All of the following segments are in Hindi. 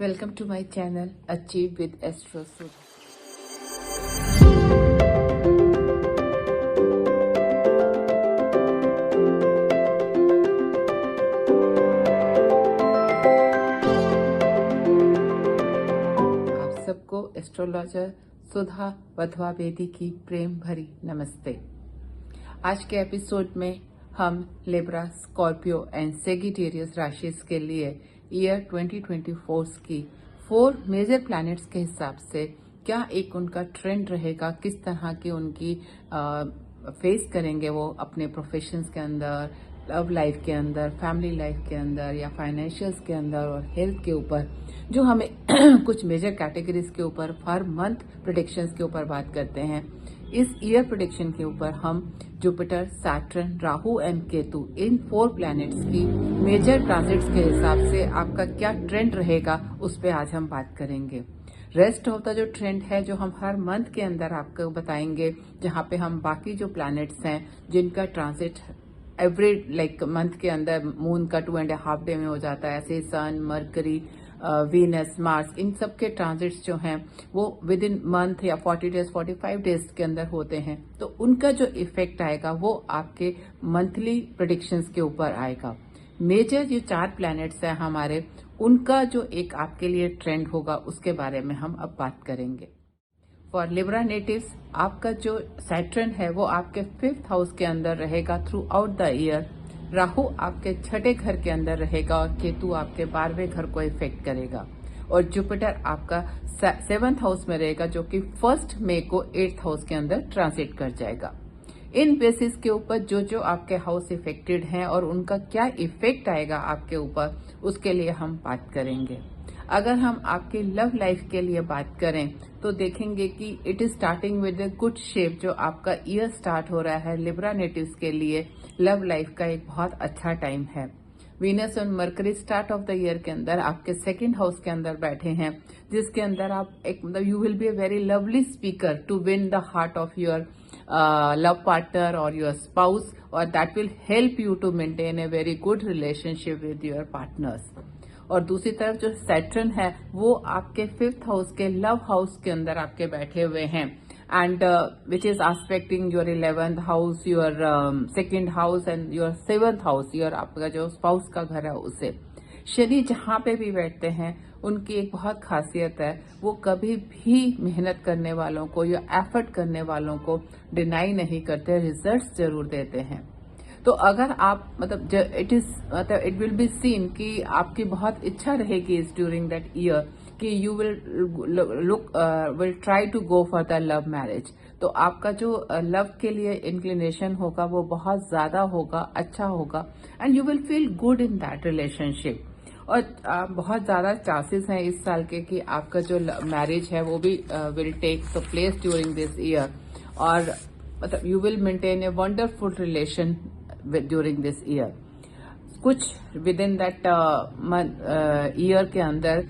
Welcome to my channel Achieve with Astro Sudha. आप सबको एस्ट्रोलॉजर सुधा वधवा बेदी की प्रेम भरी नमस्ते। आज के एपिसोड में हम लिब्रा, स्कॉर्पियो एंड सेगिटेरियस राशि के लिए ईयर 2024 की 4 मेजर प्लैनेट्स के हिसाब से क्या एक उनका ट्रेंड रहेगा, किस तरह की उनकी फेस करेंगे वो अपने प्रोफेशंस के अंदर, लव लाइफ के अंदर, फैमिली लाइफ के अंदर या फाइनेंशियल्स के अंदर और हेल्थ के ऊपर, जो हमें कुछ मेजर कैटेगरीज के ऊपर हर मंथ प्रेडिक्शंस के ऊपर बात करते हैं। इस ईयर प्रेडिक्शन के ऊपर हम Jupiter, Saturn, Rahu and Ketu in 4 planets की मेजर ट्रांजिट्स के हिसाब से आपका क्या ट्रेंड रहेगा उस पर आज हम बात करेंगे। रेस्ट ऑफ द जो ट्रेंड है जो हम हर मंथ के अंदर आपको बताएंगे, जहां पे हम बाकी जो प्लैनेट्स हैं जिनका ट्रांजिट एवरी मंथ के अंदर मून का 2.5 डे में हो जाता है, ऐसे सन, मरकरी, वीनस, मार्स, इन सब के ट्रांजिट्स जो हैं वो विद इन मंथ या 40 डेज 45 डेज के अंदर होते हैं। तो उनका जो इफेक्ट आएगा वो आपके मंथली प्रेडिक्शंस के ऊपर आएगा। मेजर जो 4 प्लैनेट्स हैं हमारे, उनका जो एक आपके लिए ट्रेंड होगा उसके बारे में हम अब बात करेंगे। फॉर लिब्रा नेटिव्स, आपका जो सैटर्न है वो आपके 5th हाउस के अंदर रहेगा through out the year. Rahu आपके 6ठे घर के अंदर रहेगा और केतु आपके 12वें घर को इफेक्ट करेगा। और जुपिटर आपका 7th हाउस में रहेगा, जो कि 1 मई को 8th हाउस के अंदर ट्रांसिट कर जाएगा। इन बेसिस के ऊपर जो जो आपके हाउस इफेक्टेड हैं और उनका क्या इफेक्ट आएगा आपके ऊपर, उसके लिए हम बात करेंगे। अगर हम आपकी लव लाइफ के लिए बात करें तो देखेंगे कि it is starting with a good shape. जो आपका ईयर स्टार्ट हो रहा है लिब्रा नेटिव्स के लिए लव लाइफ का एक बहुत अच्छा टाइम है। वीनस और mercury start of the year के अंदर आपके 2nd हाउस के अंदर बैठे हैं, जिसके अंदर आप एक you will be a very lovely speaker to win the heart of your love partner और योर स्पाउस, और that will help you to maintain a very good relationship with your partners. और दूसरी तरफ जो सैटर्न है वो आपके 5th हाउस के लव हाउस के अंदर आपके बैठे हुए हैं, and which is expecting your 11th house, your 2nd house and your 7th house, your आपका जो स्पाउस का घर है उसे। शनि जहां पे भी बैठते हैं उनकी एक बहुत खासियत है, वो कभी भी मेहनत करने वालों को या एफर्ट करने वालों को डिनाई नहीं करते, रिजल्ट्स जरूर देते हैं। तो अगर आप इट विल बी सीन कि आपकी बहुत इच्छा रहेगी इस ड्यूरिंग दैट ईयर कि you will try to go for the love marriage, तो आपका जो लव के लिए इंक्लिनेशन होगा वो बहुत ज्यादा होगा, अच्छा होगा, and you will feel good in that relationship. और बहुत ज्यादा चांसेस हैं इस साल के कि आपका जो मैरिज है वो भी will take place during this year, और मतलब you will maintain a wonderful relation during this year. कुछ विद इन दैट ईयर के अंदर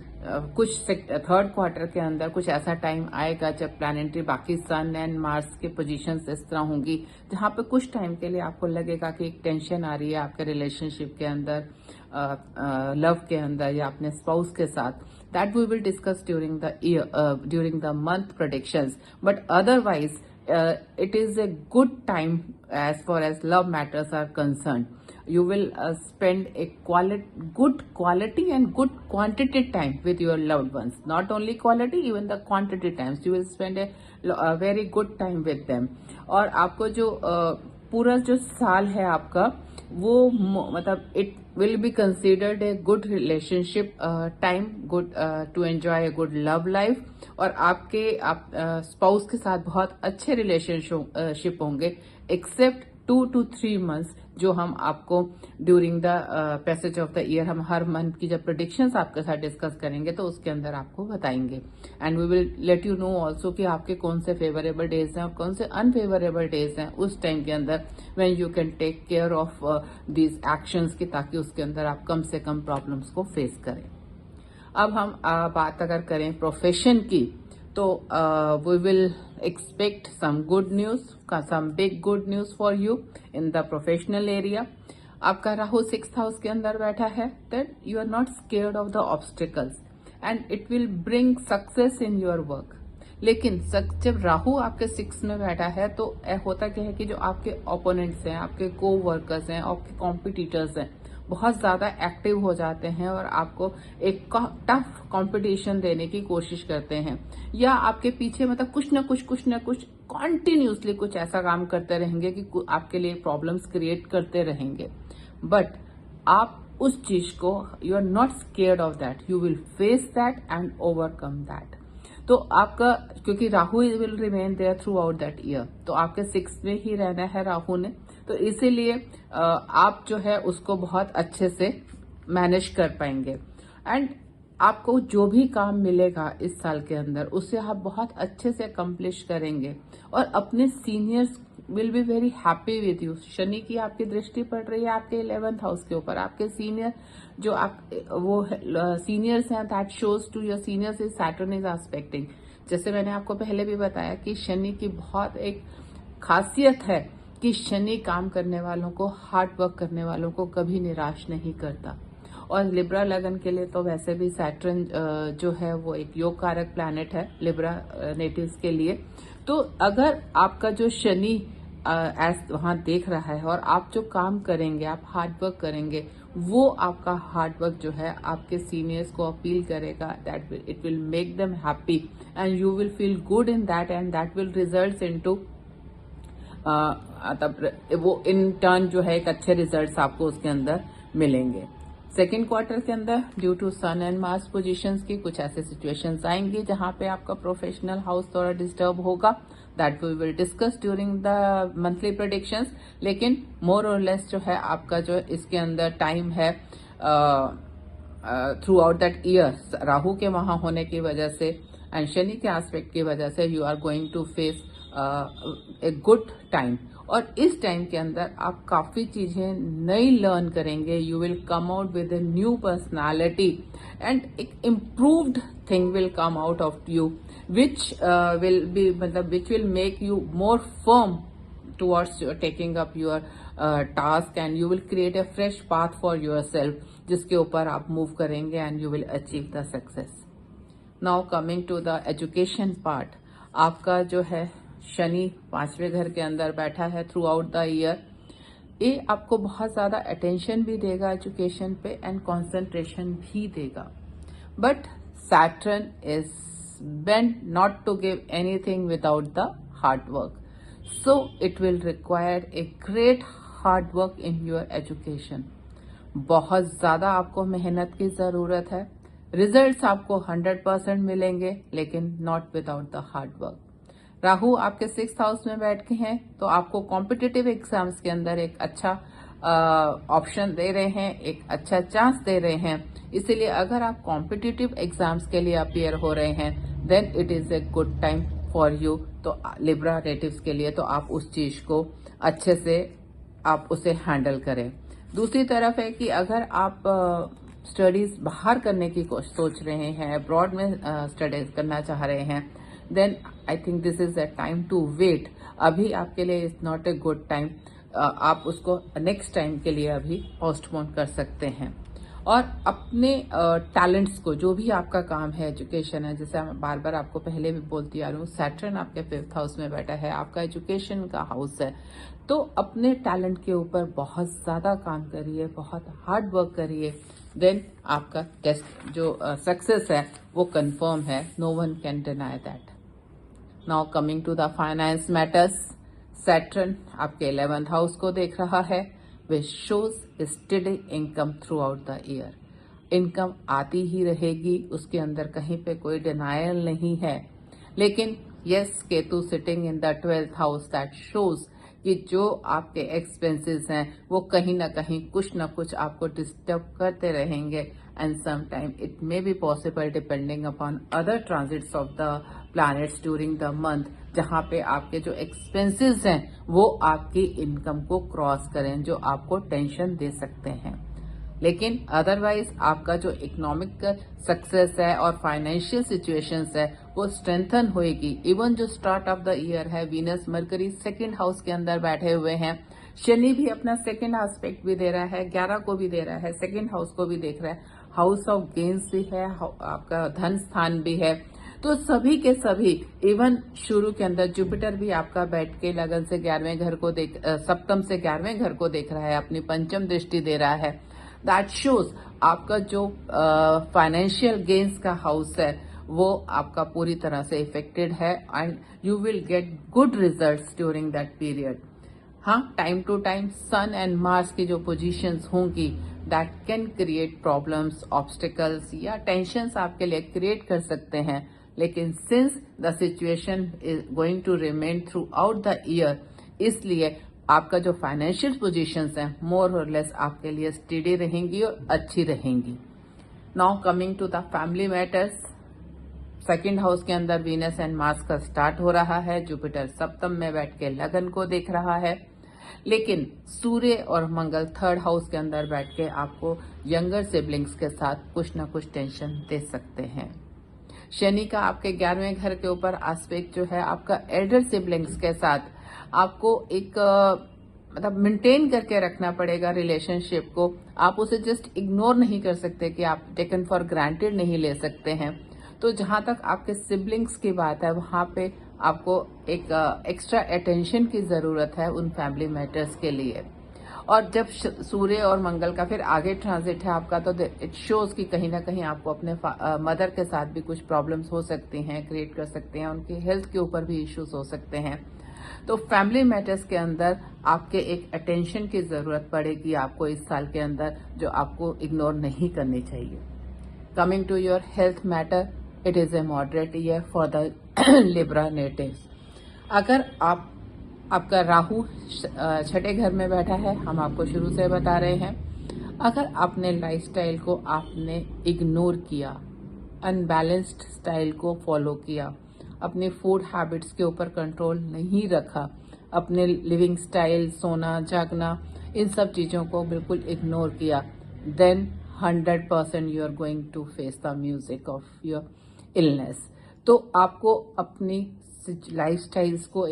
कुछ 3rd क्वार्टर के अंदर कुछ ऐसा टाइम आएगा जब प्लैनेटरी बाकी सन एंड मार्स के पोजीशंस इस तरह होंगी जहां पे कुछ टाइम के लिए आपको लगेगा कि एक टेंशन आ रही है आपके रिलेशनशिप के अंदर, लव के अंदर या अपने स्पाउस के साथ। That we will discuss during the year, during the month predictions, but otherwise it is a good time as far as love matters are concerned. You will spend a good quality and good quantity time with your loved ones. Not only quality, even the quantity times. You will spend a very good time with them. और आपको जो पूरा जो साल है आपका वो मतलब it will be considered a good relationship time, good to enjoy a good love life, और आपके स्पाउस के साथ बहुत अच्छे रिलेशनशिप होंगे, एक्सेप्ट 2 to 3 months जो हम आपको during the passage of the year, हम हर मंथ की जब प्रेडिक्शंस आपके साथ डिस्कस करेंगे तो उसके अंदर आपको बताएंगे। And we will let you know also कि आपके कौन से फेवरेबल डेज हैं और कौन से अनफेवरेबल डेज हैं उस टाइम के अंदर, when you can take care of these actions की, ताकि उसके अंदर आप कम से कम प्रॉब्लम्स को फेस करें। अब हम बात अगर करें प्रोफेशन की, तो we will expect some good news, some big good news for you in the professional area. आपका राहु 6th हाउस के अंदर बैठा है, that you are not scared of the obstacles. And it will bring success in your work. लेकिन जब राहु आपके 6 में बैठा है तो होता क्या है कि जो आपके ओपोनेंट्स हैं, आपके को वर्कर्स हैं, आपके कॉम्पिटिटर्स हैं, बहुत ज्यादा एक्टिव हो जाते हैं और आपको एक टफ कंपटीशन देने की कोशिश करते हैं, या आपके पीछे मतलब कुछ ना कुछ कॉन्टिन्यूसली कुछ ऐसा काम करते रहेंगे कि आपके लिए प्रॉब्लम्स क्रिएट करते रहेंगे। बट आप उस चीज को, you are not scared of that, you will face that and overcome that. तो आपका, क्योंकि Rahu will remain there throughout that year, तो आपके 6 में ही रहना है राहु ने, तो इसीलिए आप जो है उसको बहुत अच्छे से मैनेज कर पाएंगे। एंड आपको जो भी काम मिलेगा इस साल के अंदर उसे आप बहुत अच्छे से अकम्प्लिश करेंगे और अपने seniors will be very happy with you. Shani की आपकी दृष्टि पड़ रही है आपके 11th हाउस के ऊपर। आपके सीनियर जो आप वो सीनियर्स हैं, that shows to your seniors is Saturn is aspecting. जैसे मैंने आपको पहले भी बताया कि शनि की बहुत एक खासियत है कि शनि काम करने वालों को, हार्ड वर्क करने वालों को कभी निराश नहीं करता। और लिब्रा लगन के लिए तो वैसे भी सैटर्न जो है वो एक योग कारक प्लैनेट है लिब्रा नेटिव्स के लिए। तो अगर आपका जो शनि वहां देख रहा है और आप जो काम करेंगे, आप हार्ड वर्क करेंगे, वो आपका हार्ड वर्क जो है आपके सीनियर्स को अपील करेगा, that it will make them happy and you will feel good in that and that will result into वो इन टर्न जो है एक अच्छे रिजल्ट्स आपको उसके अंदर मिलेंगे। सेकेंड क्वार्टर के अंदर due to sun and Mars positions की कुछ ऐसे सिचुएशंस आएंगी जहां पे आपका प्रोफेशनल हाउस थोड़ा डिस्टर्ब होगा, that we will discuss during the monthly predictions. लेकिन मोर और लेस जो है आपका जो इसके अंदर टाइम है through out that year, Rahu के वहां होने की वजह से एंड शनि के एस्पेक्ट की वजह से you are going to face a good time. और इस टाइम के अंदर आप काफी चीजें नई लर्न करेंगे, you will come out with a new personality and एक improved thing will come out of you which will be मतलब which will make you more firm towards taking up your task and you will create a fresh path for yourself, जिसके ऊपर आप मूव करेंगे and you will achieve the success. Now coming to the education part, आपका जो है शनि 5वें घर के अंदर बैठा है थ्रू आउट द ईयर। ये आपको बहुत ज्यादा अटेंशन भी देगा एजुकेशन पे एंड कंसंट्रेशन भी देगा। But Saturn is bent not to give anything without the hard work, so it will require a great hard work in your education. बहुत ज्यादा आपको मेहनत की जरूरत है। रिजल्ट्स आपको 100% मिलेंगे, लेकिन not without the hard work. Rahu आपके 6th हाउस में बैठ के हैं, तो आपको कॉम्पिटिटिव एग्जाम्स के अंदर एक अच्छा ऑप्शन दे रहे हैं, एक अच्छा चांस दे रहे हैं। इसीलिए अगर आप कॉम्पिटिटिव एग्जाम्स के लिए अपीयर हो रहे हैं, then it is a good time for you. तो लिब्रा नेटिव्स के लिए तो आप उस चीज को अच्छे से आप उसे हैंडल करें। दूसरी तरफ है कि अगर आप स्टडीज बाहर करने की सोच रहे हैं, अब्रॉड में स्टडीज करना चाह रहे हैं, then I think this is a time to wait. अभी आपके लिए is not a good time, आप उसको नेक्स्ट टाइम के लिए अभी पोस्टपोन कर सकते हैं। और अपने टैलेंट्स को, जो भी आपका काम है, एजुकेशन है, जैसे मैं बार बार आपको पहले भी बोलती आ रही हूँ, सैटर्न आपके 5th हाउस में बैठा है, आपका एजुकेशन का हाउस है, तो अपने टैलेंट के ऊपर बहुत ज्यादा काम करिए, बहुत हार्ड वर्क करिए, देन आपका टेस्ट जो सक्सेस है वो कंफर्म है, no one can deny that. Now coming to the finance matters, Saturn आपके 11th हाउस को देख रहा है, which shows steady income throughout the year. Income आती ही रहेगी, उसके अंदर कहीं पे कोई डिनायल नहीं है। लेकिन yes, Ketu sitting in the 12th house, that shows कि जो आपके एक्सपेंसेस हैं वो कहीं ना कहीं कुछ ना कुछ आपको डिस्टर्ब करते रहेंगे, and some time it may be possible depending upon other transits of the planets during the month, जहां पे आपके जो एक्सपेंसेस हैं वो आपकी इनकम को क्रॉस करें, जो आपको टेंशन दे सकते हैं। लेकिन अदरवाइज आपका जो इकोनॉमिक सक्सेस है और फाइनेंशियल सिचुएशंस है वो स्ट्रेंथन होएगी। इवन जो स्टार्ट ऑफ द ईयर है, वीनस मरकरी 2nd हाउस के अंदर बैठे हुए हैं, शनि भी अपना 2nd एस्पेक्ट भी दे रहा है, 11 को भी दे रहा है, 2nd हाउस को भी देख रहा है। हाउस ऑफ गेन्स भी है, आपका धन स्थान भी है। तो सभी के सभी, इवन शुरू के अंदर जुपिटर भी आपका बैठ के लगन से 11वें घर को सप्तम से 11वें घर को देख रहा है, अपनी पंचम दृष्टि दे रहा है। दैट शोज आपका जो फाइनेंशियल गेन्स का हाउस है वो आपका पूरी तरह से इफेक्टेड है and you will get good results during that period. हाँ, time to time sun and Mars की जो पोजीशंस होंगी that can create problems, obstacles या टेंशंस आपके लिए क्रिएट कर सकते हैं, लेकिन since the situation is going to remain throughout the year, इसलिए आपका जो फाइनेंशियल पोजीशंस हैं मोर और लेस आपके लिए स्टेडी रहेंगी और अच्छी रहेंगी। Now coming to the family matters, second house के अंदर वीनस एंड मार्स का स्टार्ट हो रहा है। जुपिटर सप्तम में बैठ के लगन को देख रहा है, लेकिन सूर्य और मंगल थर्ड हाउस के अंदर बैठ के आपको यंगर सिबलिंग्स के साथ कुछ न कुछ टेंशन दे सकते हैं। शनि का आपके 11वें घर के ऊपर एस्पेक्ट जो है आपका एल्डर सिबलिंग्स के साथ आपको एक मतलब मेंटेन करके रखना पड़ेगा रिलेशनशिप को। आप उसे जस्ट इग्नोर नहीं कर सकते कि आप टेकन फॉर ग्रांटेड नहीं ले सकते हैं। तो जहां तक आपके सिबलिंग्स की बात है वहां पे आपको एक एक्स्ट्रा अटेंशन की जरूरत है उन फैमिली मैटर्स के लिए। और जब सूर्य और मंगल का फिर आगे ट्रांजिट है आपका, तो इट शोज कि कहीं ना कहीं आपको अपने मदर के साथ भी कुछ प्रॉब्लम्स हो सकती हैं, क्रिएट कर सकते हैं, उनकी हेल्थ के ऊपर भी इश्यूज हो सकते हैं। तो फैमिली मैटर्स के अंदर आपके एक अटेंशन की जरूरत पड़ेगी आपको इस साल के अंदर, जो आपको इग्नोर नहीं करनी चाहिए। Coming to your health matter, it is a moderate year for the Libra natives. अगर आपका राहु छठे घर में बैठा है, हम आपको शुरू से बता रहे हैं, अगर आपने लाइफस्टाइल को आपने इग्नोर किया, अनबैलेंस्ड स्टाइल को फॉलो किया, अपने फूड हैबिट्स के ऊपर कंट्रोल नहीं रखा, अपने लिविंग स्टाइल, सोना जागना, इन सब चीजों को बिल्कुल इग्नोर किया, then 100% you are going to face the music of your illness. तो आपको अपनी लाइफस्टाइल्स को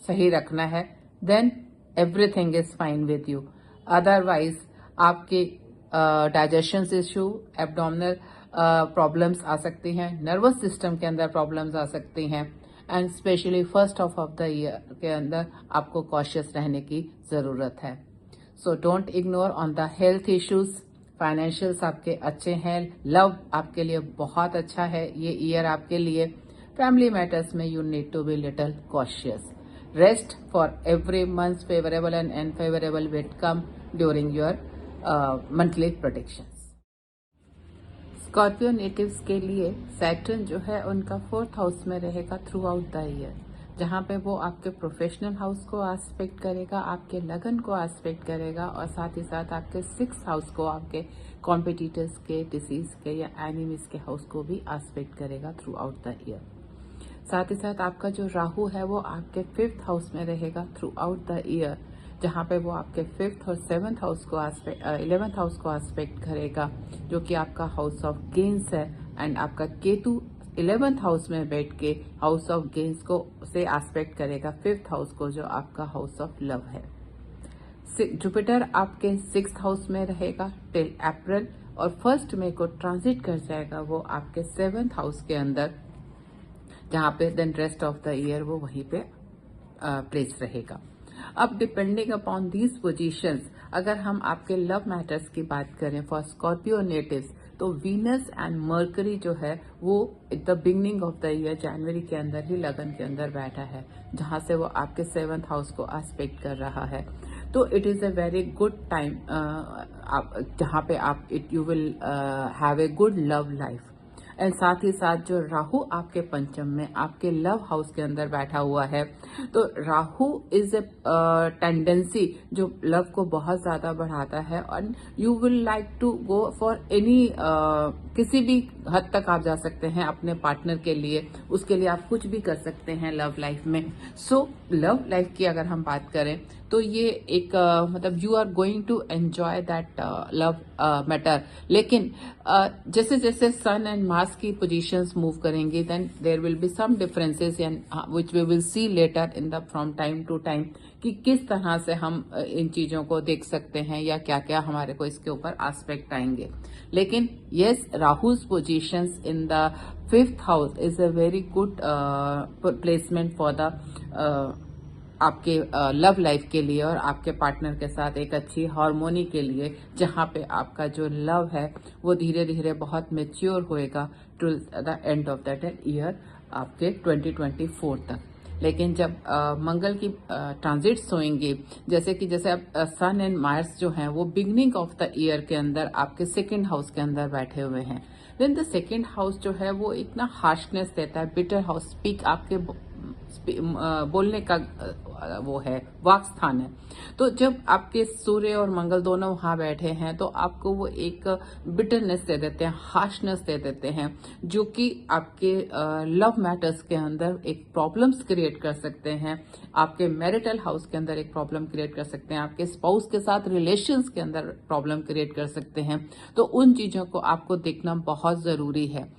सही रखना है, then everything is fine with you. Otherwise आपके डाइजेशन इश्यू, एब्डोमिनल प्रॉब्लम्स आ सकती हैं, नर्वस सिस्टम के अंदर प्रॉब्लम्स आ सकती हैं, and specially first half of the year के अंदर आपको कॉशियस रहने की जरूरत है। So don't ignore on the health issues. Financials आपके अच्छे हैं, लव आपके लिए बहुत अच्छा है ये ईयर आपके लिए। फैमिली मैटर्स में you need to be little cautious. Rest for every month favourable and unfavourable will come during your monthly predictions. Scorpio natives के लिए सैटर्न जो है उनका 4th हाउस में रहेगा थ्रू आउट द ईयर, जहां पे वो आपके प्रोफेशनल हाउस को एस्पेक्ट करेगा, आपके लगन को एस्पेक्ट करेगा, और साथ ही साथ आपके 6th हाउस को, आपके कॉम्पिटिटर्स के, डिसीज के या एनिमीज के हाउस को भी एस्पेक्ट करेगा थ्रू आउट द ईयर। साथ ही साथ आपका जो राहु है वो आपके 5th हाउस में रहेगा थ्रू आउट द ईयर, जहां पे वो आपके 5th और 7th हाउस को 11th हाउस को एस्पेक्ट करेगा, जो कि आपका हाउस ऑफ गेन्स है। एंड आपका केतु 11th हाउस में बैठ के हाउस ऑफ गेन्स को से एस्पेक्ट करेगा 5th हाउस को, जो आपका हाउस ऑफ लव है। जुपिटर आपके 6th हाउस में रहेगा टिल अप्रैल, और 1 मई को ट्रांजिट कर जाएगा वो आपके 7th हाउस के अंदर, जहां पे then rest of the year वो वहीं पे प्लेस रहेगा। अब डिपेंडिंग अपॉन दीज पोजीशंस, अगर हम आपके लव मैटर्स की बात करें फॉर स्कॉर्पियो नेटिव्स, तो वीनस एंड मर्करी जो है वो at the beginning of the year जनवरी के अंदर ही लगन के अंदर बैठा है, जहां से वो आपके 7th हाउस को एस्पेक्ट कर रहा है। तो it is a very good time जहां पे आप you will have a good love life. And साथ ही साथ जो राहु आपके पंचम में आपके लव हाउस के अंदर बैठा हुआ है, तो राहु इज ए टेंडेंसी जो लव को बहुत ज्यादा बढ़ाता है, और you will like to go for any, किसी भी हद तक आप जा सकते हैं अपने पार्टनर के लिए, उसके लिए आप कुछ भी कर सकते हैं लव लाइफ में। सो लव लाइफ की अगर हम बात करें तो ये एक मतलब you are going to enjoy that love matter. लेकिन जैसे जैसे सन एंड मार्स की पोजीशंस मूव करेंगी, then there will be some differences and which we will see later in the from time to time कि किस तरह से हम इन चीजों को देख सकते हैं या क्या क्या हमारे को इसके ऊपर एस्पेक्ट आएंगे। लेकिन यस, राहु's positions in the 5th house is a very good placement for the आपके लव लाइफ के लिए और आपके पार्टनर के साथ एक अच्छी हार्मोनी के लिए, जहां पे आपका जो लव है वो धीरे धीरे बहुत मेच्योर होएगा to the end of that year, आपके 2024 तक। लेकिन जब मंगल की ट्रांजिट्स होंगे, जैसे अब सन एंड मार्स जो हैं वो बिगनिंग ऑफ द ईयर के अंदर आपके 2nd हाउस के अंदर बैठे हुए हैं, देन द 2nd हाउस जो है वो इतना हार्शनेस देता है, बिटर हाउस, स्पीक आपके बोलने का वो है, वाक स्थान है। तो जब आपके सूर्य और मंगल दोनों वहां बैठे हैं तो आपको वो एक बिटरनेस दे देते हैं, हार्शनेस दे देते हैं, जो कि आपके लव मैटर्स के अंदर एक प्रॉब्लम्स क्रिएट कर सकते हैं, आपके मैरिटल हाउस के अंदर एक प्रॉब्लम क्रिएट कर सकते हैं, आपके स्पाउस के साथ रिलेशंस के अंदर प्रॉब्लम क्रिएट कर सकते हैं। तो उन चीजों को आपको देखना बहुत जरूरी है।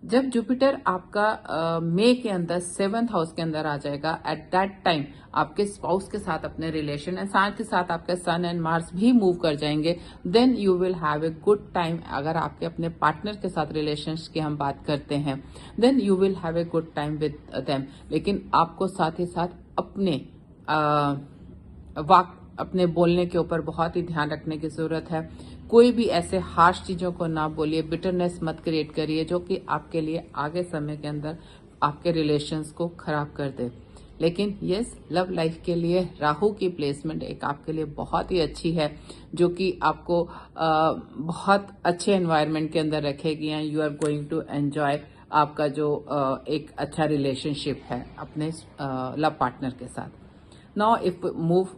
जब जुपिटर आपका मई के अंदर 7th हाउस के अंदर आ जाएगा, एट दैट टाइम आपके स्पाउस के साथ अपने रिलेशन एंड साथ ही साथ आपके सन एंड मार्स भी मूव कर जाएंगे, then you will have a good time. अगर आपके अपने पार्टनर के साथ रिलेशंस की हम बात करते हैं, then you will have a good time with them. लेकिन आपको साथ ही साथ अपने अपने बोलने के ऊपर बहुत ही ध्यान रखने की जरूरत है। कोई भी ऐसे हार्श चीजों को ना बोलिए, बिटरनेस मत क्रिएट करिए जो कि आपके लिए आगे समय के अंदर आपके रिलेशंस को खराब कर दे। लेकिन यस, लव लाइफ के लिए राहु की प्लेसमेंट एक आपके लिए बहुत ही अच्छी है, जो कि आपको बहुत अच्छे एनवायरनमेंट के अंदर रखेगी and you are going to enjoy आपका जो एक अच्छा रिलेशनशिप है अपने लव पार्टनर के साथ। Now if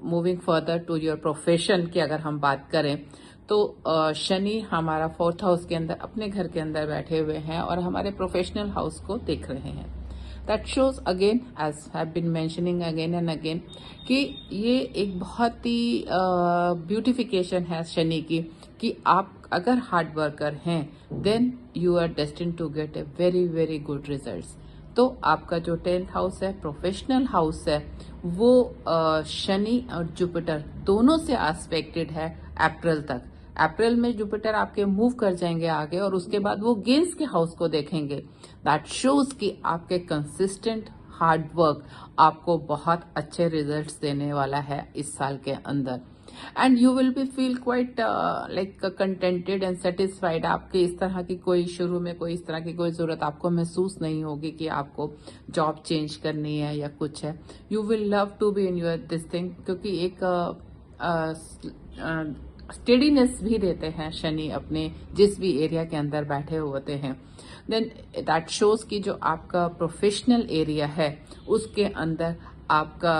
moving further to your profession की अगर हम बात करें तो शनि हमारा 4th हाउस के अंदर अपने घर के अंदर बैठे हुए हैं और हमारे प्रोफेशनल हाउस को देख रहे हैं। That shows again, as have been mentioning again and again, कि ये एक बहुत ही ब्यूटिफिकेशन है शनि की, कि आप अगर हार्ड वर्कर हैं then you are destined to get a very very good results. तो आपका जो 10th हाउस है, प्रोफेशनल हाउस है, वो शनि और जुपिटर दोनों से एस्पेक्टेड है अप्रैल तक। अप्रैल में जुपिटर आपके मूव कर जाएंगे आगे और उसके बाद वो गेंस के हाउस को देखेंगे। दैट शोज कि आपके कंसिस्टेंट हार्ड वर्क आपको बहुत अच्छे रिजल्ट्स देने वाला है इस साल के अंदर, and you will B feel quite like contented and satisfied. आपके इस तरह की कोई शुरू में कोई इस तरह की कोई जरूरत आपको महसूस नहीं होगी कि आपको जॉब चेंज करनी है या कुछ है। You will love to be in your this thing, क्योंकि एक स्टेडीनेस भी देते हैं शनि अपने जिस भी एरिया के अंदर बैठे होते हैं। देन दैट शोज की जो आपका प्रोफेशनल एरिया है उसके अंदर आपका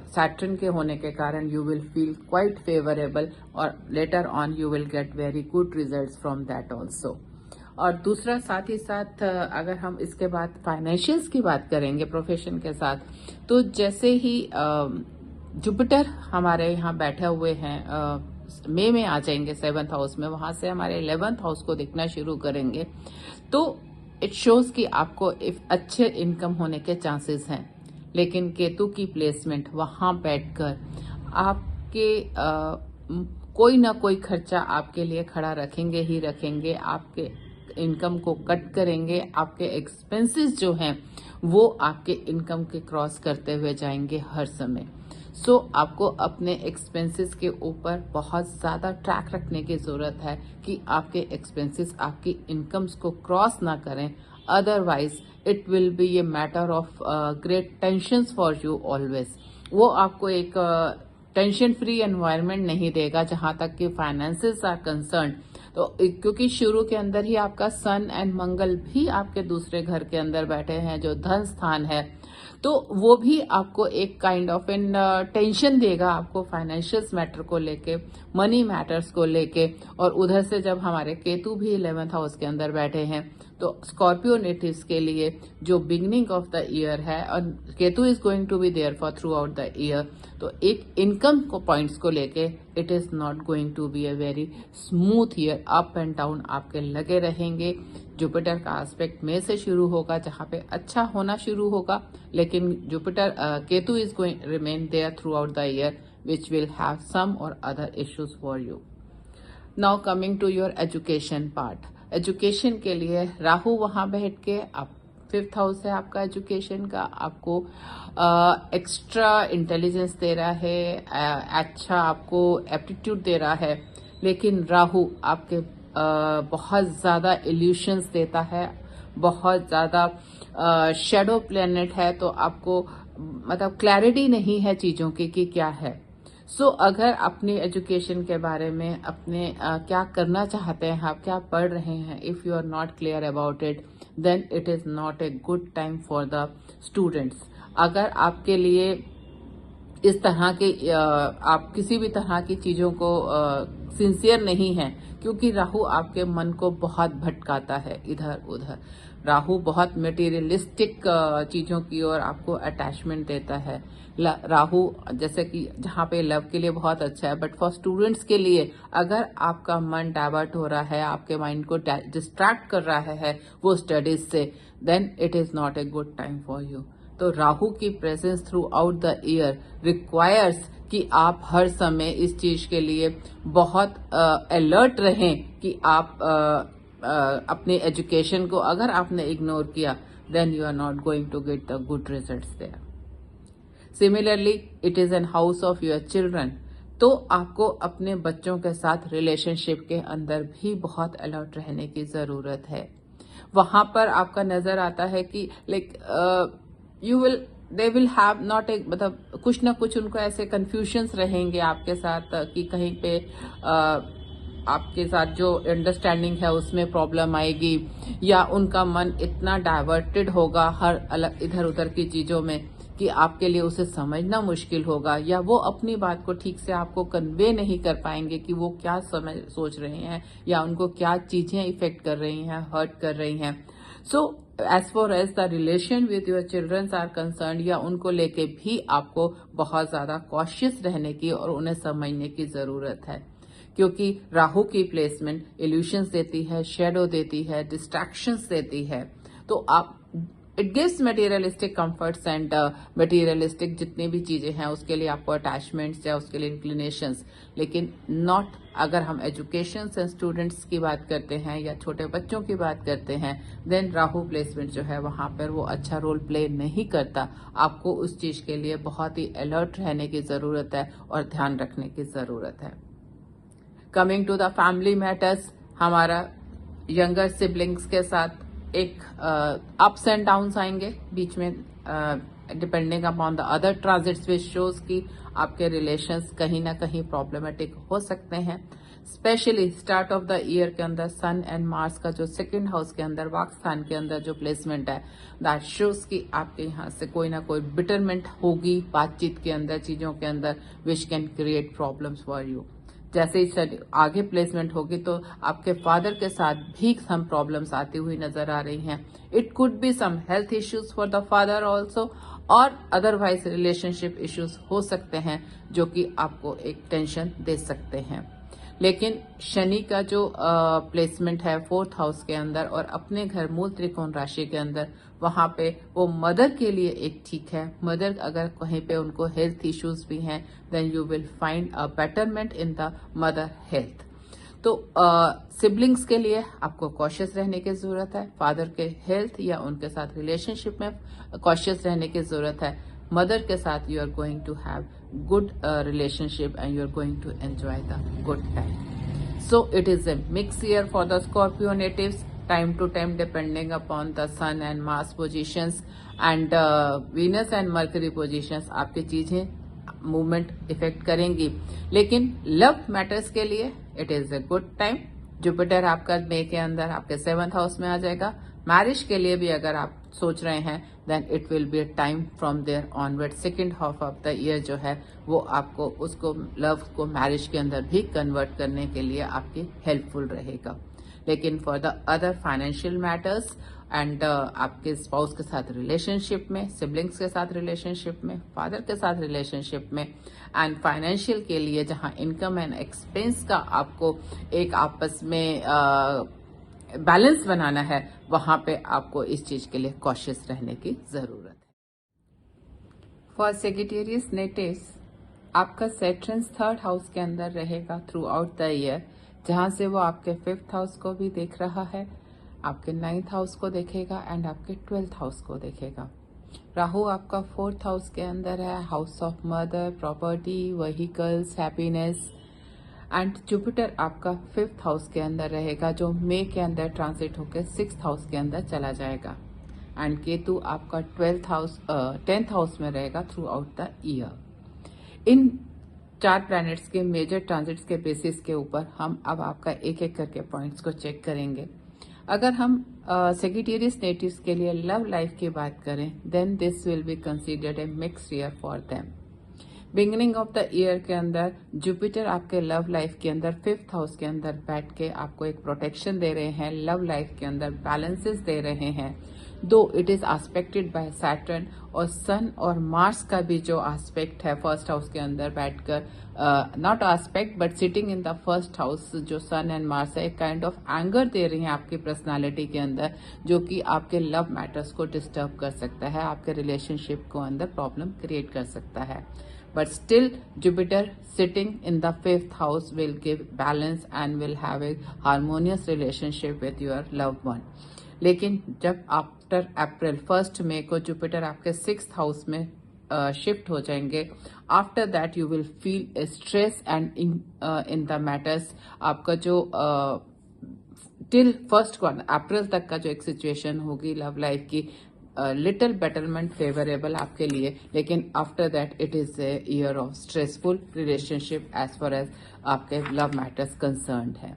सैटर्न के होने के कारण you will feel quite favourable और later on you will get very good results from that also. और दूसरा साथ ही साथ अगर हम इसके बाद फाइनेंशियल्स की बात करेंगे प्रोफेशन के साथ, तो जैसे ही जुपिटर हमारे यहाँ बैठे हुए हैं मई में आ जाएंगे 7th हाउस में, वहां से हमारे 11th हाउस को दिखना शुरू करेंगे, तो इट शोज कि आपको अच्छे इनकम होने के चांसेस हैं। लेकिन केतु की प्लेसमेंट वहां बैठकर आपके कोई ना कोई खर्चा आपके लिए खड़ा रखेंगे ही रखेंगे, आपके इनकम को कट करेंगे, आपके एक्सपेंसेस जो हैं वो आपके इनकम के क्रॉस करते हुए जाएंगे हर समय। सो आपको अपने एक्सपेंसेस के ऊपर बहुत ज्यादा ट्रैक रखने की जरूरत है कि आपके एक्सपेंसेस आपकी इनकम्स को क्रॉस ना करें, otherwise it will B a matter of great tension for you always. वो आपको एक टेंशन फ्री एनवायरनमेंट नहीं देगा जहां तक कि फाइनेंसेस आर कंसर्न। तो क्योंकि शुरू के अंदर ही आपका सन एंड मंगल भी आपके दूसरे घर के अंदर बैठे हैं जो धन स्थान है, तो वो भी आपको एक काइंड ऑफ एन टेंशन देगा आपको फाइनेंशियल मैटर को लेके, मनी मैटर्स को लेके। और उधर से जब हमारे केतु भी 11th हाउस के अंदर बैठे हैं तो स्कॉर्पियो नेटिव्स के लिए जो बिगनिंग ऑफ द ईयर है और Ketu is going to be there for throughout the year, तो एक इनकम को पॉइंट्स को लेके it is not going to be a very smooth year. Up and down आपके लगे रहेंगे। जुपिटर का एस्पेक्ट मई से शुरू होगा जहां पे अच्छा होना शुरू होगा, लेकिन Jupiter Ketu is going remain there throughout the year which will have some or other issues for you. Now coming to your education part. Education के लिए राहु वहां बैठ के आप 5th हाउस है आपका एजुकेशन का, आपको एक्स्ट्रा इंटेलिजेंस दे रहा है, अच्छा आपको एप्टीट्यूड दे रहा है, लेकिन राहु आपके बहुत ज्यादा इल्यूशंस देता है, बहुत ज्यादा शेडो प्लैनेट है, तो आपको मतलब क्लैरिटी नहीं है चीजों की कि क्या है। सो अगर अपनी एजुकेशन के बारे में अपने क्या करना चाहते हैं, आप क्या पढ़ रहे हैं, if you are not clear about it, then it is not a good time for the students. अगर आपके लिए इस तरह के आप किसी भी तरह की चीजों को सिंसियर नहीं है, क्योंकि राहु आपके मन को बहुत भटकाता है इधर उधर। राहु बहुत मटेरियलिस्टिक चीजों की ओर आपको अटैचमेंट देता है। राहु जैसे कि जहां पे लव के लिए बहुत अच्छा है, बट फॉर स्टूडेंट्स के लिए अगर आपका मन डाइवर्ट हो रहा है, आपके माइंड को डिस्ट्रैक्ट कर रहा है वो स्टडीज से, then it is not a good time for you. तो राहु की presence throughout the year requires कि आप हर समय इस चीज के लिए बहुत अलर्ट रहें कि आप अपने एजुकेशन को अगर आपने इग्नोर किया, then you are not going to get the good results there. Similarly it is an house of your children, तो आपको अपने बच्चों के साथ रिलेशनशिप के अंदर भी बहुत अलर्ट रहने की जरूरत है। वहां पर आपका नजर आता है कि they will have not a मतलब कुछ ना कुछ उनको ऐसे कंफ्यूजन्स रहेंगे आपके साथ कि कहीं पे आपके साथ जो अंडरस्टैंडिंग है उसमें प्रॉब्लम आएगी, या उनका मन इतना डाइवर्टेड होगा हर अलग इधर उधर की चीजों में कि आपके लिए उसे समझना मुश्किल होगा, या वो अपनी बात को ठीक से आपको कन्वे नहीं कर पाएंगे कि वो क्या सोच रहे हैं या उनको क्या चीजें इफेक्ट कर रही हैं, हर्ट कर रही हैं। So as for as the relation with your childrens are concern, या उनको लेके भी आपको बहुत ज्यादा कॉशियस रहने की और उन्हें समझने की जरूरत है, क्योंकि राहु की प्लेसमेंट इल्यूशंस देती है, शेडो देती है, डिस्ट्रैक्शंस देती है। तो आप it gives materialistic comforts and materialistic जितनी भी चीजें हैं उसके लिए आपको अटैचमेंट्स या उसके लिए इंक्लिनेशंस, लेकिन नॉट अगर हम एजुकेशन से स्टूडेंट्स की बात करते हैं या छोटे बच्चों की बात करते हैं, देन राहु प्लेसमेंट जो है वहां पर वो अच्छा रोल प्ले नहीं करता। आपको उस चीज के लिए बहुत ही अलर्ट रहने की जरूरत है और ध्यान रखने की जरूरत है। Coming to the family matters, हमारा यंगर सिबलिंग्स के साथ एक अप्स एंड डाउन्स आएंगे बीच में, depending upon the other transits which shows की आपके रिलेशंस कहीं ना कहीं प्रॉब्लमेटिक हो सकते हैं। Specially start of the year के अंदर सन एंड मार्स का जो 2nd हाउस के अंदर वाक स्थान के अंदर जो प्लेसमेंट है, दैट शोज की आपके यहाँ से कोई ना कोई बिटरमेंट होगी बातचीत के अंदर, चीजों के अंदर, which can create problems for you. जैसे ही आगे प्लेसमेंट होगी तो आपके फादर के साथ भी सम प्रॉब्लम्स आती हुई नजर आ रही हैं। It could be some health issues for the father also, और अदरवाइज रिलेशनशिप इश्यूज हो सकते हैं जो कि आपको एक टेंशन दे सकते हैं। लेकिन शनि का जो प्लेसमेंट है 4th हाउस के अंदर और अपने घर मूल त्रिकोण राशि के अंदर, वहां पे वो मदर के लिए एक ठीक है। मदर अगर कहीं पे उनको हेल्थ इश्यूज भी हैं, then you will find a betterment in the mother health. तो सिबलिंग्स के लिए आपको कॉशियस रहने की जरूरत है। फादर के हेल्थ या उनके साथ रिलेशनशिप में कॉशियस रहने की जरूरत है। मदर के साथ you are going to have good relationship and you're going to enjoy the good time. So it is a mixed year for the Scorpio natives, time to time depending upon the sun and Mars positions and Venus and Mercury positions आपकी चीजें मूवमेंट इफेक्ट करेंगी। लेकिन लव मैटर्स के लिए it is a good time. Jupiter आपका मई के अंदर आपके 7th हाउस में आ जाएगा। मैरिज के लिए भी अगर आप सोच रहे हैं, then it will be a time from there onward. 2nd half of the year जो है वो आपको उसको लव को मैरिज के अंदर भी कन्वर्ट करने के लिए आपकी हेल्पफुल रहेगा। लेकिन for the other financial matters and आपके स्पाउस के साथ रिलेशनशिप में, सिबलिंग्स के साथ रिलेशनशिप में, फादर के साथ रिलेशनशिप में एंड फाइनेंशियल के लिए जहां इनकम एंड एक्सपेंस का आपको एक आपस में बैलेंस बनाना है, वहां पे आपको इस चीज के लिए कॉशियस रहने की जरूरत है। फॉर सेजिटेरियस नेटिव्स, आपका सैटर्न 3rd हाउस के अंदर रहेगा थ्रू आउट द ईयर, जहां से वो आपके 5th हाउस को भी देख रहा है, आपके 9th हाउस को देखेगा एंड आपके 12th हाउस को देखेगा। राहु आपका 4th हाउस के अंदर है, house of mother, property, vehicles, happiness and Jupiter आपका 5th हाउस के अंदर रहेगा, जो मई के अंदर ट्रांसिट होकर 6th हाउस के अंदर चला जाएगा एंड केतु आपका 10th हाउस में रहेगा through out the year. In 4 planets के मेजर ट्रांजिट्स के बेसिस के ऊपर हम अब आपका एक एक करके पॉइंट्स को चेक करेंगे। अगर हम सेजिटेरियस नेटिव्स के लिए लव लाइफ की बात करें, then this will be considered a mixed year for them. Beginning of the year के अंदर जुपिटर आपके लव लाइफ के अंदर 5th हाउस के अंदर बैठ के आपको एक प्रोटेक्शन दे रहे हैं, लव लाइफ के अंदर बैलेंसेस दे रहे हैं, though it is aspected by Saturn, और सन और मार्स का भी जो एस्पेक्ट है 1st हाउस के अंदर बैठकर, not aspect but sitting in the 1st house, जो सन एंड मार्स है, एक काइंड ऑफ एंगर दे रही हैं आपकी पर्सनालिटी के अंदर, जो कि आपके लव मैटर्स को डिस्टर्ब कर सकता है, आपके रिलेशनशिप को अंदर प्रॉब्लम क्रिएट कर सकता है। But still, Jupiter sitting in the 5th house will give balance and will have a harmonious relationship with your loved one. लेकिन जब आफ्टर अप्रैल 1 मई को जुपिटर आपके 6th हाउस में शिफ्ट हो जाएंगे, after that you will feel stress and in the matters. आपका जो टिल 1 अप्रैल तक का जो एक सिचुएशन होगी लव लाइफ की, लिटिल बेटरमेंट फेवरेबल आपके लिए, लेकिन after that it is a year of stressful relationship as far as आपके लव मैटर्स कंसर्न्ड है।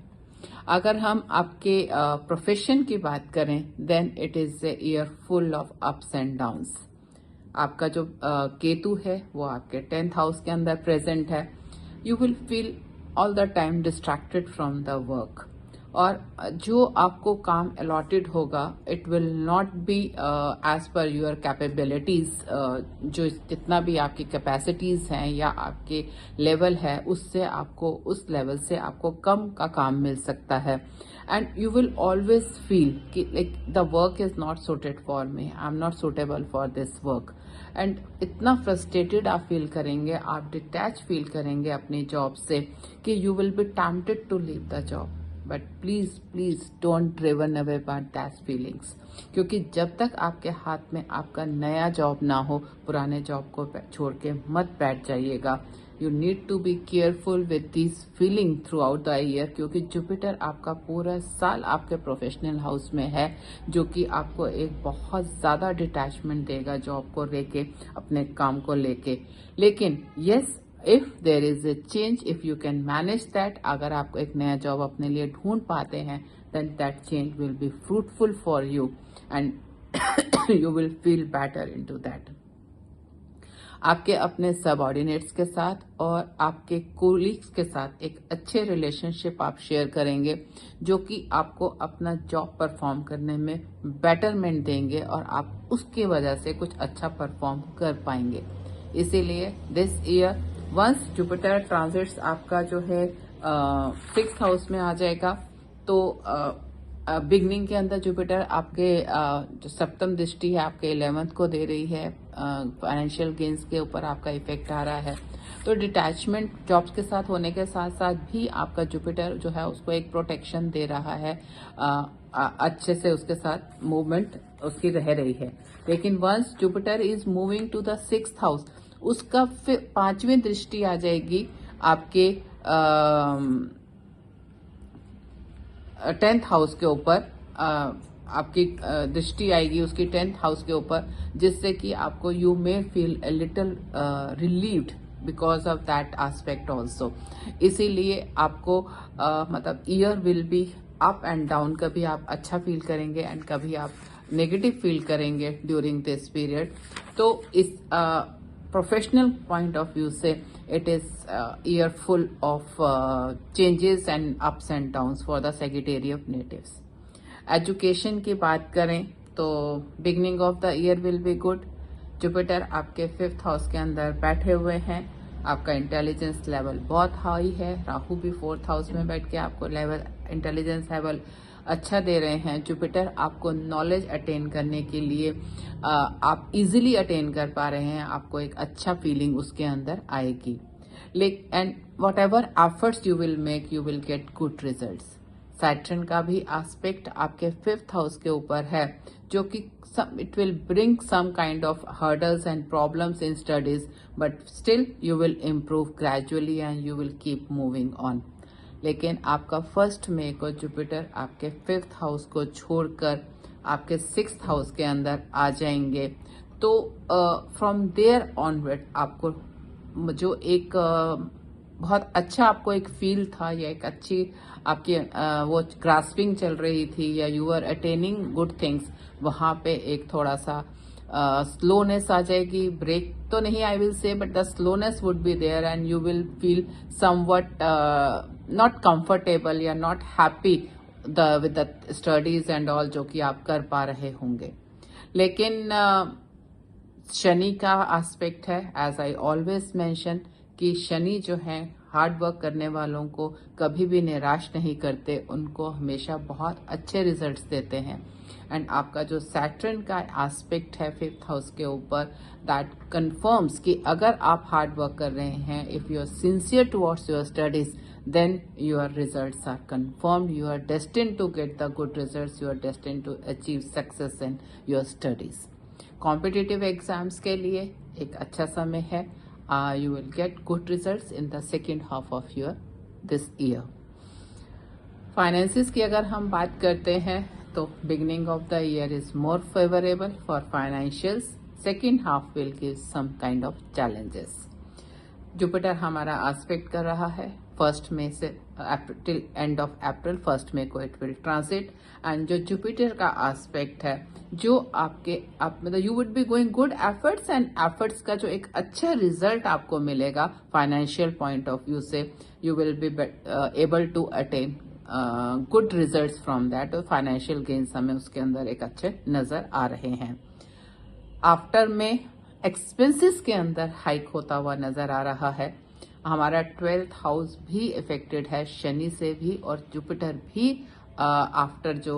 अगर हम आपके प्रोफेशन की बात करें, then it is a year full of ups and downs. आपका जो केतु है वो आपके 10th हाउस के अंदर प्रेजेंट है। You will feel all the time distracted from the work, और जो आपको काम अलॉटेड होगा it will not be as per your capabilities, जो जितना भी आपकी कैपेसिटीज हैं या आपके लेवल है उससे आपको, उस लेवल से आपको कम का काम मिल सकता है। And you will always feel कि like the work is not suited for me, I am not suitable for this work, and इतना फ्रस्ट्रेटेड आप फील करेंगे, आप डिटैच फील करेंगे अपनी जॉब से कि you will be tempted to leave the job. But please don't driven away by that feelings, क्योंकि जब तक आपके हाथ में आपका नया जॉब ना हो, पुराने जॉब को छोड़ के मत बैठ जाइएगा। You need to be careful with this feeling throughout the year, क्योंकि जुपिटर आपका पूरा साल आपके प्रोफेशनल हाउस में है, जो कि आपको एक बहुत ज्यादा डिटैचमेंट देगा जॉब को लेके, अपने काम को लेके। लेकिन yes, if there is a change, if you can manage that, अगर आप एक नया जॉब अपने लिए ढूंढ पाते हैं, then that change will be fruitful for you and you will feel better into that. आपके अपने सबऑर्डिनेट्स के साथ और आपके कोलीग्स के साथ एक अच्छे रिलेशनशिप आप शेयर करेंगे, जो कि आपको अपना जॉब परफॉर्म करने में बेटरमेंट देंगे और आप उसकी वजह से कुछ अच्छा परफॉर्म कर पाएंगे। इसीलिए this year once Jupiter transits आपका जो है 6th हाउस में आ जाएगा, तो बिगनिंग के अंदर जुपिटर आपके जो 7th दृष्टि है आपके 11th को दे रही है, फाइनेंशियल गेन्स के ऊपर आपका इफेक्ट आ रहा है। तो डिटैचमेंट जॉब्स के साथ होने के साथ साथ भी आपका जुपिटर जो है उसको एक प्रोटेक्शन दे रहा है, अच्छे से उसके साथ मूवमेंट उसकी रह रही है। लेकिन once Jupiter is moving to the 6th house, उसका फिर 5वीं दृष्टि आ जाएगी आपके 10th हाउस के ऊपर, आपकी दृष्टि आएगी उसकी 10th हाउस के ऊपर, जिससे कि आपको you may feel a little relieved because of that aspect also. इसीलिए आपको मतलब year will be up and down, कभी आप अच्छा फील करेंगे एंड कभी आप नेगेटिव फील करेंगे ड्यूरिंग दिस पीरियड। तो इस प्रोफेशनल पॉइंट ऑफ व्यू से it is year full of changes and ups and downs for the Sagittarius natives. Education की बात करें तो beginning of the year will be good. Jupiter आपके 5th हाउस के अंदर बैठे हुए हैं, आपका इंटेलिजेंस लेवल बहुत हाई है। राहु भी 4th हाउस में बैठ के आपको इंटेलिजेंस लेवल अच्छा दे रहे हैं। जुपिटर आपको नॉलेज अटेन करने के लिए आप इजीली अटेन कर पा रहे हैं, आपको एक अच्छा फीलिंग उसके अंदर आएगी। And what ever efforts you will make you will get good results. Saturn का भी एस्पेक्ट आपके 5th हाउस के ऊपर है, जो कि it will bring some kind of hurdles and problems in studies, but still you will improve gradually and you will keep moving on. लेकिन आपका 1 मई को जुपिटर आपके 5th हाउस को छोड़कर आपके 6th हाउस के अंदर आ जाएंगे। तो फ्रॉम देयर ऑनवर्ड आपको जो एक बहुत अच्छा आपको एक फील था या एक अच्छी आपकी वो ग्रास्पिंग चल रही थी या you are attaining good things, वहां पे एक थोड़ा सा स्लोनेस आ जाएगी। ब्रेक तो नहीं I will say, but the slowness would be there and you will feel somewhat not comfortable या not happy with the studies and all जो कि आप कर पा रहे होंगे। लेकिन शनि का एस्पेक्ट है, एज आई ऑलवेज मेंशन, कि शनि जो है हार्ड वर्क करने वालों को कभी भी निराश नहीं करते, उनको हमेशा बहुत अच्छे रिजल्ट्स देते हैं। एंड आपका जो सैटर्न का एस्पेक्ट है 5th हाउस के ऊपर, दैट कंफर्म्स कि अगर आप हार्ड वर्क कर रहे हैं, if you are sincere towards your studies, then your results are confirmed. You are destined to get the good results. You are destined to achieve success in your studies. Competitive exams के लिए एक अच्छा समय है. You will get good results in the second half of this year. Finances की अगर हम बात करते हैं तो beginning of the year is more favorable for financials. Second half will give some kind of challenges. Jupiter हमारा एस्पेक्ट कर रहा है 1 मई से टिल एंड ऑफ अप्रैल। 1 मई को इट विल ट्रांजिट। एंड जो जुपिटर का एस्पेक्ट है, जो आप मतलब you would be going good efforts, and efforts का जो एक अच्छा रिजल्ट आपको मिलेगा फाइनेंशियल पॉइंट ऑफ व्यू से, you will be able to attain good results from that. और फाइनेंशियल गेन्स हमें उसके अंदर एक अच्छे नजर आ रहे हैं। आफ्टर में एक्सपेंसेस के अंदर हाइक होता हुआ नजर आ रहा है। हमारा 12th हाउस भी इफेक्टेड है शनि से भी, और जुपिटर भी आफ्टर जो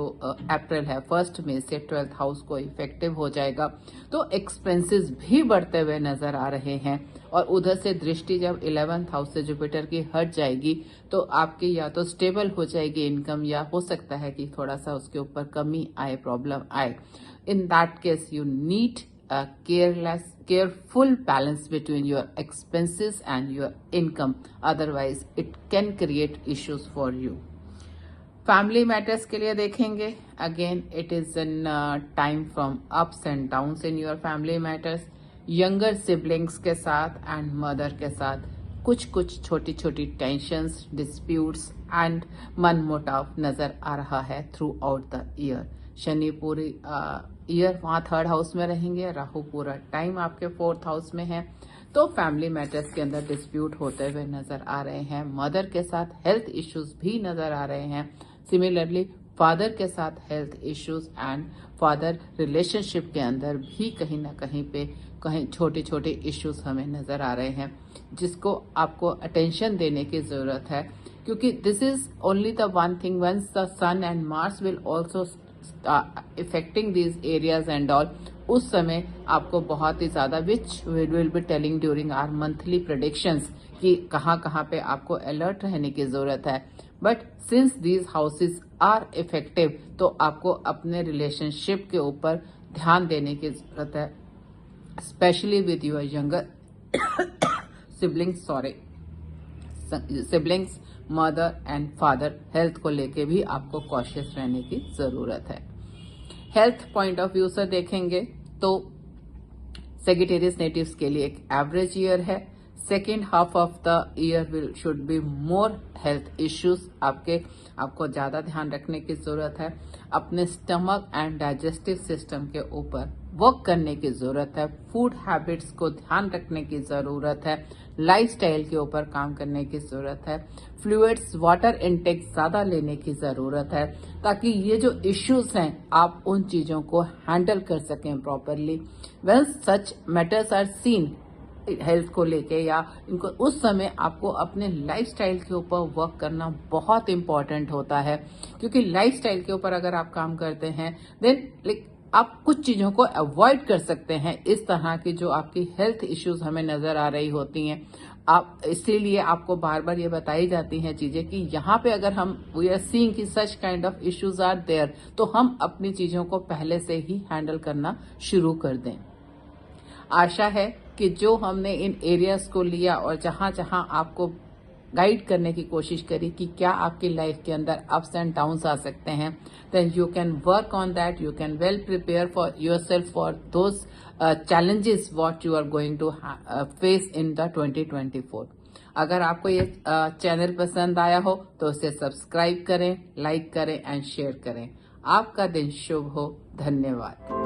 अप्रैल है 1 मई से 12th हाउस को इफेक्टिव हो जाएगा। तो एक्सपेंसेस भी बढ़ते हुए नजर आ रहे हैं। और उधर से दृष्टि जब 11th हाउस से जुपिटर की हट जाएगी तो आपकी या तो स्टेबल हो जाएगी इनकम, या हो सकता है कि थोड़ा सा उसके ऊपर कमी आए, प्रॉब्लम आए। In that case you need a careful balance between your expenses and your income. Otherwise, it can create issues for you. Family matters के लिए देखेंगे. Again, it is an time from ups and downs in your family matters. Younger siblings के साथ and mother के साथ कुछ छोटी छोटी टेंशंस, डिस्प्यूट्स एंड मनमुटाव नजर आ रहा है through out the year. Shani पूरी ईयर वहां 3rd हाउस में रहेंगे, राहु पूरा टाइम आपके 4th हाउस में है। तो फैमिली मैटर्स के अंदर डिस्प्यूट होते हुए नजर आ रहे हैं। मदर के साथ हेल्थ इश्यूज भी नजर आ रहे हैं। सिमिलरली फादर के साथ health issues and father relationship के अंदर भी कहीं ना कहीं छोटे छोटे इश्यूज हमें नजर आ रहे हैं, जिसको आपको अटेंशन देने की जरूरत है। क्योंकि this is only the one thing, once the Sun and Mars will also affecting these areas and all, उस समय आपको बहुत ही ज्यादा which will be telling during our monthly predictions कि कहाँ पे आपको अलर्ट रहने की जरूरत है। But since these houses are effective, तो आपको अपने रिलेशनशिप के ऊपर ध्यान देने की जरूरत है, specially with your younger siblings, mother and father. Health को लेके भी आपको कॉशियस रहने की जरूरत है। हेल्थ पॉइंट ऑफ व्यू से देखेंगे तो सेजिटेरियस नेटिव्स के लिए एक एवरेज ईयर है। Second half of the year should be more health issues. आपको ज्यादा ध्यान रखने की जरूरत है। अपने स्टमक एंड डाइजेस्टिव सिस्टम के ऊपर वर्क करने की जरूरत है, फूड हैबिट्स को ध्यान रखने की जरूरत है, लाइफस्टाइल के ऊपर काम करने की जरूरत है, फ्लूइड्स वाटर इनटेक ज्यादा लेने की जरूरत है, ताकि ये जो इश्यूज हैं आप उन चीजों को हैंडल कर सकें properly. When such matters are seen health को लेके या इनको, उस समय आपको अपने लाइफस्टाइल के ऊपर वर्क करना बहुत इंपॉर्टेंट होता है, क्योंकि लाइफस्टाइल के ऊपर अगर आप काम करते हैं देन आप कुछ चीजों को अवॉइड कर सकते हैं। इस तरह की जो आपकी हेल्थ इश्यूज हमें नजर आ रही होती हैं, आप इसीलिए आपको बार बार ये बताई जाती हैं चीजें कि यहाँ पे अगर हम वी आर सीइंग कि such kind of issues are there, तो हम अपनी चीजों को पहले से ही हैंडल करना शुरू कर दें। आशा है कि जो हमने इन एरियाज को लिया और जहां जहां आपको गाइड करने की कोशिश करी कि क्या आपकी लाइफ के अंदर अप्स एंड डाउन्स आ सकते हैं, then you can work on that, you can well prepare for yourself for those challenges what you are going to face in the 2024। अगर आपको ये चैनल पसंद आया हो तो उसे सब्सक्राइब करें, लाइक करें एंड शेयर करें। आपका दिन शुभ हो। धन्यवाद।